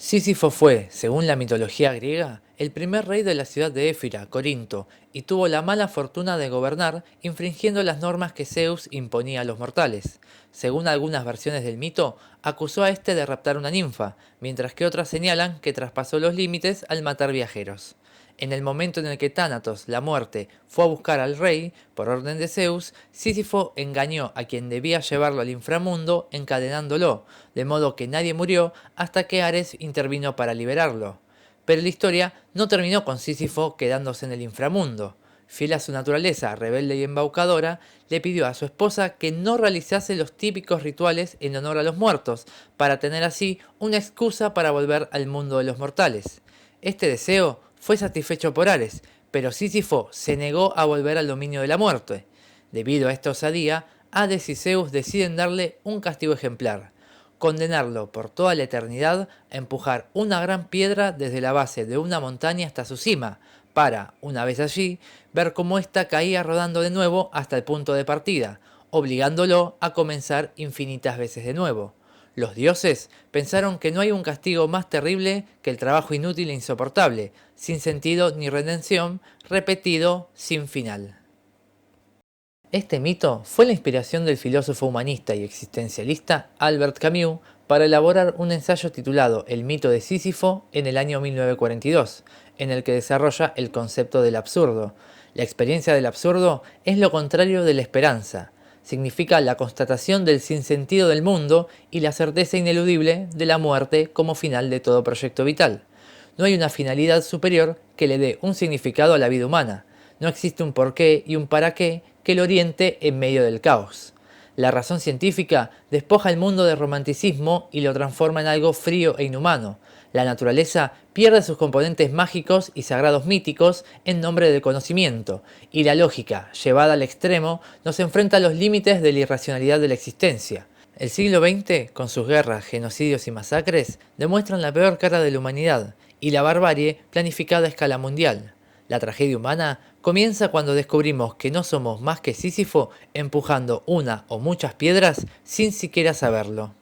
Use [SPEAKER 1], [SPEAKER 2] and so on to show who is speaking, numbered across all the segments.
[SPEAKER 1] Sísifo fue, según la mitología griega, el primer rey de la ciudad de Éfira, Corinto, y tuvo la mala fortuna de gobernar infringiendo las normas que Zeus imponía a los mortales. Según algunas versiones del mito, acusó a este de raptar una ninfa, mientras que otras señalan que traspasó los límites al matar viajeros. En el momento en el que Tánatos, la muerte, fue a buscar al rey, por orden de Zeus, Sísifo engañó a quien debía llevarlo al inframundo encadenándolo, de modo que nadie murió hasta que Ares intervino para liberarlo. Pero la historia no terminó con Sísifo quedándose en el inframundo. Fiel a su naturaleza rebelde y embaucadora, le pidió a su esposa que no realizase los típicos rituales en honor a los muertos, para tener así una excusa para volver al mundo de los mortales. Este deseo fue satisfecho por Ares, pero Sísifo se negó a volver al dominio de la muerte. Debido a esta osadía, Hades y Zeus deciden darle un castigo ejemplar: condenarlo por toda la eternidad a empujar una gran piedra desde la base de una montaña hasta su cima, para, una vez allí, ver cómo ésta caía rodando de nuevo hasta el punto de partida, obligándolo a comenzar infinitas veces de nuevo. Los dioses pensaron que no hay un castigo más terrible que el trabajo inútil e insoportable, sin sentido ni redención, repetido sin final. Este mito fue la inspiración del filósofo humanista y existencialista Albert Camus para elaborar un ensayo titulado El mito de Sísifo en el año 1942, en el que desarrolla el concepto del absurdo. La experiencia del absurdo es lo contrario de la esperanza. Significa la constatación del sinsentido del mundo y la certeza ineludible de la muerte como final de todo proyecto vital. No hay una finalidad superior que le dé un significado a la vida humana. No existe un porqué y un para qué que lo oriente en medio del caos. La razón científica despoja el mundo de romanticismo y lo transforma en algo frío e inhumano. La naturaleza pierde sus componentes mágicos y sagrados míticos en nombre del conocimiento, y la lógica, llevada al extremo, nos enfrenta a los límites de la irracionalidad de la existencia. El siglo XX, con sus guerras, genocidios y masacres, demuestran la peor cara de la humanidad y la barbarie planificada a escala mundial. La tragedia humana comienza cuando descubrimos que no somos más que Sísifo empujando una o muchas piedras sin siquiera saberlo.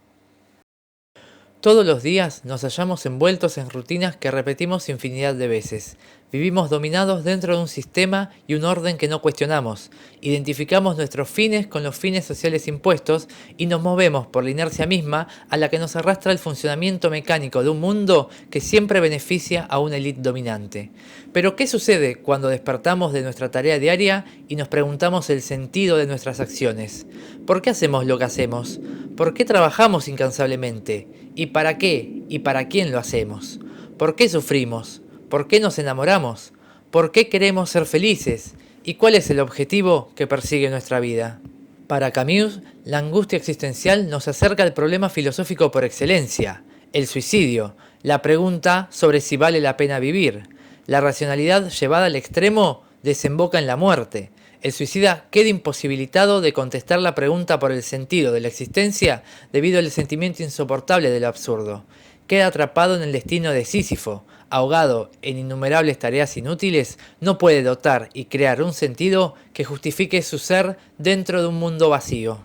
[SPEAKER 1] Todos los días nos hallamos envueltos en rutinas que repetimos infinidad de veces. Vivimos dominados dentro de un sistema y un orden que no cuestionamos. Identificamos nuestros fines con los fines sociales impuestos y nos movemos por la inercia misma a la que nos arrastra el funcionamiento mecánico de un mundo que siempre beneficia a una élite dominante. Pero ¿qué sucede cuando despertamos de nuestra tarea diaria y nos preguntamos el sentido de nuestras acciones? ¿Por qué hacemos lo que hacemos? ¿Por qué trabajamos incansablemente? ¿Y para qué? ¿Y para quién lo hacemos? ¿Por qué sufrimos? ¿Por qué nos enamoramos? ¿Por qué queremos ser felices? ¿Y cuál es el objetivo que persigue nuestra vida? Para Camus, la angustia existencial nos acerca al problema filosófico por excelencia, el suicidio, la pregunta sobre si vale la pena vivir. La racionalidad llevada al extremo desemboca en la muerte. El suicida queda imposibilitado de contestar la pregunta por el sentido de la existencia debido al sentimiento insoportable de lo absurdo. Queda atrapado en el destino de Sísifo, ahogado en innumerables tareas inútiles, no puede dotar y crear un sentido que justifique su ser dentro de un mundo vacío.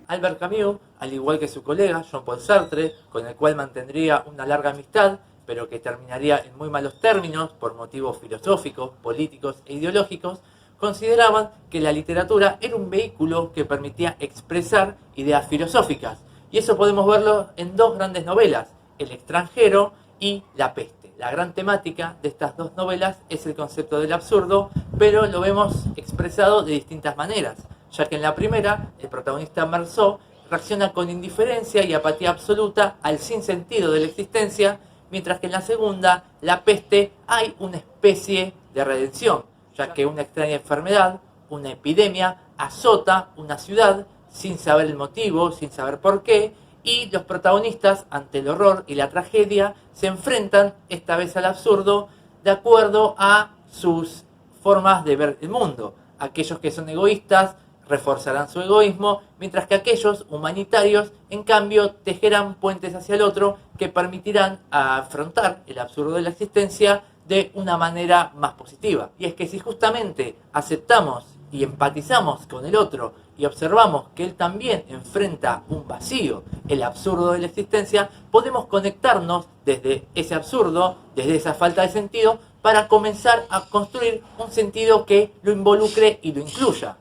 [SPEAKER 1] Albert Camus, al igual que su colega Jean-Paul Sartre, con el cual mantendría una larga amistad, pero que terminaría en muy malos términos por motivos filosóficos, políticos e ideológicos, consideraban que la literatura era un vehículo que permitía expresar ideas filosóficas. Y eso podemos verlo en dos grandes novelas, El extranjero y La peste. La gran temática de estas dos novelas es el concepto del absurdo, pero lo vemos expresado de distintas maneras, ya que en la primera, el protagonista Meursault reacciona con indiferencia y apatía absoluta al sinsentido de la existencia, mientras que en la segunda, La peste, hay una especie de redención, ya que una extraña enfermedad, una epidemia, azota una ciudad sin saber el motivo, sin saber por qué, y los protagonistas, ante el horror y la tragedia, se enfrentan esta vez al absurdo de acuerdo a sus formas de ver el mundo. Aquellos que son egoístas reforzarán su egoísmo, mientras que aquellos humanitarios, en cambio, tejerán puentes hacia el otro que permitirán afrontar el absurdo de la existencia de una manera más positiva. Y es que si justamente aceptamos y empatizamos con el otro y observamos que él también enfrenta un vacío, el absurdo de la existencia, podemos conectarnos desde ese absurdo, desde esa falta de sentido, para comenzar a construir un sentido que lo involucre y lo incluya.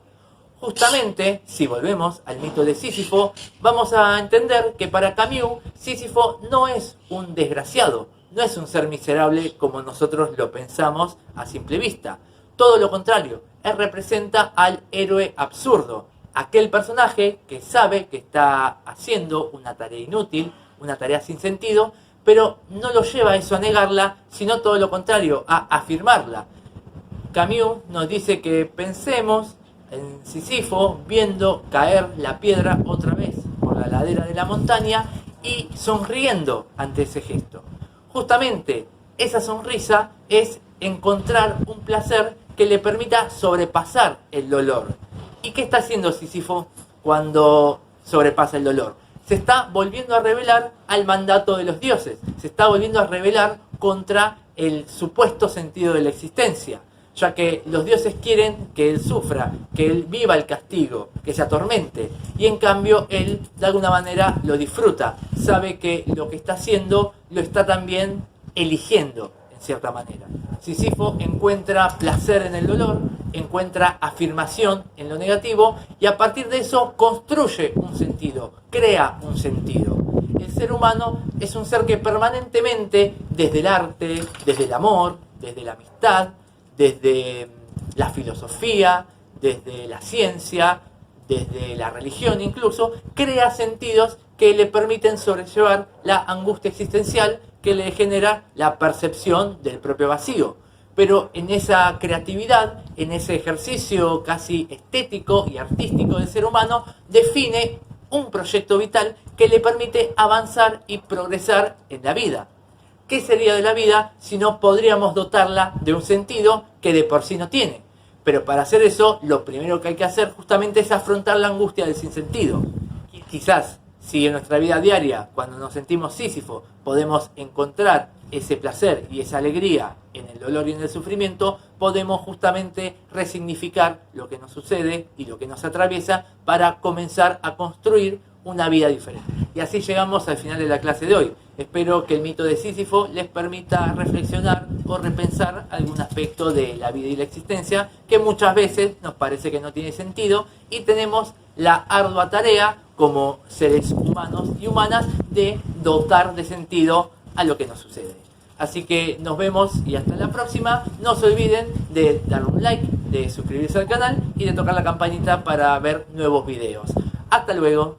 [SPEAKER 1] Justamente, si volvemos al mito de Sísifo, vamos a entender que para Camus, Sísifo no es un desgraciado, no es un ser miserable como nosotros lo pensamos a simple vista. Todo lo contrario, él representa al héroe absurdo, aquel personaje que sabe que está haciendo una tarea inútil, una tarea sin sentido, pero no lo lleva eso a negarla, sino todo lo contrario, a afirmarla. Camus nos dice que pensemos en Sísifo viendo caer la piedra otra vez por la ladera de la montaña y sonriendo ante ese gesto. Justamente esa sonrisa es encontrar un placer que le permita sobrepasar el dolor. ¿Y qué está haciendo Sísifo cuando sobrepasa el dolor? Se está volviendo a rebelar al mandato de los dioses, se está volviendo a rebelar contra el supuesto sentido de la existencia, ya que los dioses quieren que él sufra, que él viva el castigo, que se atormente, y en cambio él de alguna manera lo disfruta, sabe que lo que está haciendo lo está también eligiendo en cierta manera. Sísifo encuentra placer en el dolor, encuentra afirmación en lo negativo y a partir de eso construye un sentido, crea un sentido. El ser humano es un ser que permanentemente, desde el arte, desde el amor, desde la amistad, desde la filosofía, desde la ciencia, desde la religión incluso, crea sentidos que le permiten sobrellevar la angustia existencial que le genera la percepción del propio vacío. Pero en esa creatividad, en ese ejercicio casi estético y artístico del ser humano, define un proyecto vital que le permite avanzar y progresar en la vida. ¿Qué sería de la vida si no podríamos dotarla de un sentido que de por sí no tiene? Pero para hacer eso, lo primero que hay que hacer justamente es afrontar la angustia del sinsentido. Quizás, si en nuestra vida diaria, cuando nos sentimos Sísifo, podemos encontrar ese placer y esa alegría en el dolor y en el sufrimiento, podemos justamente resignificar lo que nos sucede y lo que nos atraviesa para comenzar a construir una vida diferente. Y así llegamos al final de la clase de hoy. Espero que el mito de Sísifo les permita reflexionar o repensar algún aspecto de la vida y la existencia que muchas veces nos parece que no tiene sentido y tenemos la ardua tarea como seres humanos y humanas de dotar de sentido a lo que nos sucede. Así que nos vemos y hasta la próxima. No se olviden de dar un like, de suscribirse al canal y de tocar la campanita para ver nuevos videos. Hasta luego.